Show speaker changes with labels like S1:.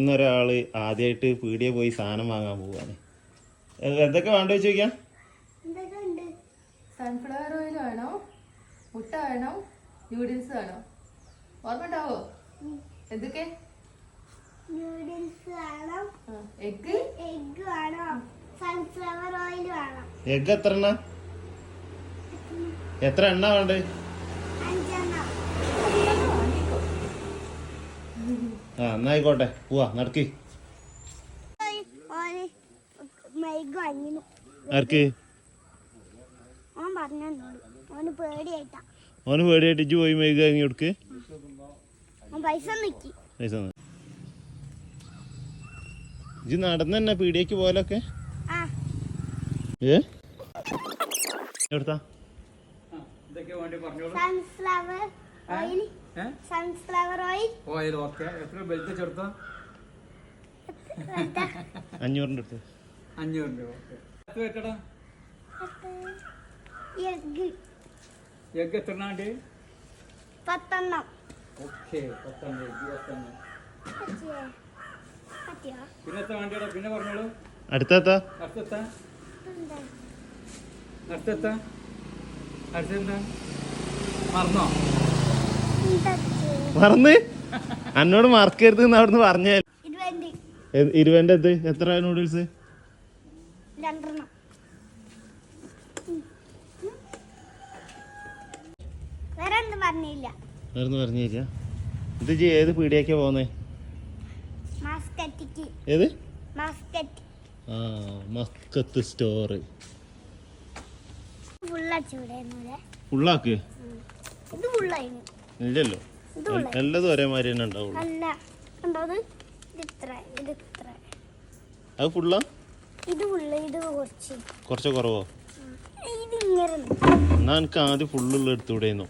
S1: ഇന്നൊരാള് ആദ്യമായിട്ട് പീടിയെ പോയി സാധനം വാങ്ങാൻ പോവാണ്. എന്തൊക്കെ വേണ്ട വെച്ച് ചോദിക്കാം.
S2: സൺഫ്ലവർ ഓയിൽ വേണോ, മുട്ട വേണോ, ന്യൂഡിൽസ് വേണോ? ഓർമ്മ ഉണ്ടാവോ? എന്തൊക്കെ? എഗ്
S3: വേണം, സൺഫ്ലവർ ഓയിൽ വേണം.
S1: എഗ് എത്ര എണ്ണ? എത്ര എണ്ണ വേണ്ടേ?
S3: 5
S1: എന്നായിക്കോട്ടെ, പോവാ നടക്കി. ആർക്ക്?
S3: ഓന്
S1: പേടിയായിട്ട് ഇജ്ജ് പോയി മെഴുക വാങ്ങി കൊടുക്ക്.
S3: പൈസ
S1: ഇജ്ജ് നടന്ന് തന്നെ പീടിയേക്ക് പോലൊക്കെ
S3: സൺഫ്ലവർ ഓയിൽ
S4: ഓക്കെ. എത്ര ബെൽറ്റ് ചേർത്തോ?
S1: 500 അടുത്ത്.
S4: 500 രൂപ. എത്ര വെക്കടാ? എഗ് എത്ര എണ്ണ?
S3: 10
S4: ഓക്കെ, 10 പിന്നെ എത്ര വേണ്ടിയടാ? പിന്നെ പറഞ്ഞോളൂ.
S1: അടുത്തെത്താ?
S4: അടുത്തെന്താ മറന്നോ?
S1: മറന്ന് എന്നോട് മറക്കരുത് എന്ന് അവിടുന്ന് പറഞ്ഞേ. 20 ഇത് എത്ര നൂഡിൽസ്?
S3: 2
S1: വേറൊന്നും പറഞ്ഞില്ല. ഇത് ഏത് പീടിയേക്കാ പോന്നേ? ഏത്? Muscat store. ഫുള്ളാക്ക് ഇല്ലല്ലോ, നല്ലത് ഒരേമാതിരി തന്നെ ഉണ്ടാവുള്ളൂ. അത് ഫുള്ളാ? കുറച്ച് കുറവോ? എന്നാ എനിക്ക് ആദ്യം ഫുള്ളുള്ള എടുത്തുകൂടെയെന്നോ?